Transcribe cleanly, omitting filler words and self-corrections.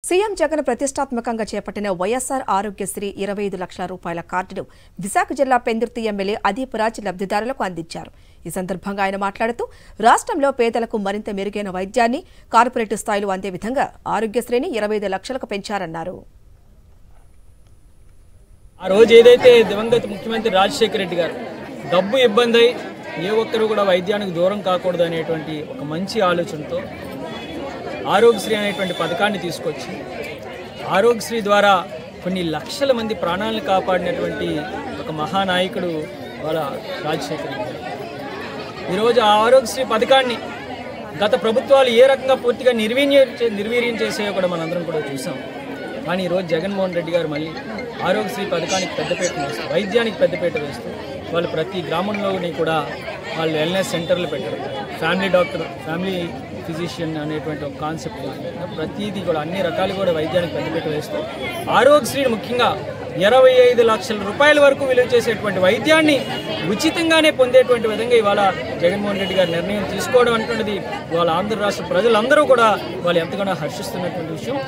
CM Jagan ప్రతిష్టాత్మకంగా చేపట్టిన వైఎస్ఆర్ ఆరోగ్యశ్రీ 25 లక్షల రూపాయల కార్డును విశాఖ జిల్లా పెందుర్తి ఎమ్మెల్యే అదీప్ రాజ్ లబ్ధిదారులకు అందించారు. ఈ సందర్భంగా ఆయన మాట్లాడుతూ రాష్ట్రంలో పేదలకు మరింత మెరుగైన వైద్యాన్ని కార్పొరేట్ స్థాయిలో అందే విధంగా ఆరోగ్యశ్రీని 25 లక్షలకు పెంచారన్నారు. ఆ రోజు ఏదైతే దివంగత ముఖ్యమంత్రి రాజశేఖర రెడ్డి గారు డబ్బు ఇబ్బంది ఏ ఒక్కరు కూడా వైద్యానికి దూరం కాకూడదు అనేటువంటి ఒక మంచి ఆలోచనతో ఆరోగ్యశ్రీ అనేటువంటి పథకాన్ని తీసుకొచ్చి ఆరోగ్యశ్రీ ద్వారా కొన్ని లక్షల మంది ప్రాణాలను కాపాడినటువంటి ఒక మహానాయకుడు వాళ్ళ రాజశేఖర రెడ్డి గారు. ఈరోజు ఆ ఆరోగ్యశ్రీ పథకాన్ని గత ప్రభుత్వాలు ఏ రకంగా పూర్తిగా నిర్వీర్యం చేసేయో కూడా మనందరం కూడా చూసాం. కానీ ఈరోజు జగన్మోహన్ రెడ్డి గారు మళ్ళీ ఆరోగ్యశ్రీ పథకానికి పెద్దపీట వేస్తూ వైద్యానికి పెద్దపీట వేస్తూ వాళ్ళు ప్రతి గ్రామంలోని కూడా వాళ్ళు వెల్నెస్ సెంటర్లు పెట్టడం, ఫ్యామిలీ డాక్టర్, ఫ్యామిలీ ఫిజిషియన్ అనేటువంటి ఒక కాన్సెప్ట్ ప్రతిదీ కూడా అన్ని రకాలు కూడా వైద్యానికి పెద్దపీట వేస్తూ ఆరోగ్యశ్రీని ముఖ్యంగా 25 లక్షల రూపాయల వరకు విలువ చేసేటువంటి వైద్యాన్ని ఉచితంగానే పొందేటువంటి విధంగా ఇవాళ జగన్మోహన్ రెడ్డి గారు నిర్ణయం తీసుకోవడం అంటున్నది వాళ్ళ ఆంధ్ర రాష్ట్ర ప్రజలందరూ కూడా వాళ్ళు ఎంతగానో హర్షిస్తున్నటువంటి విషయం.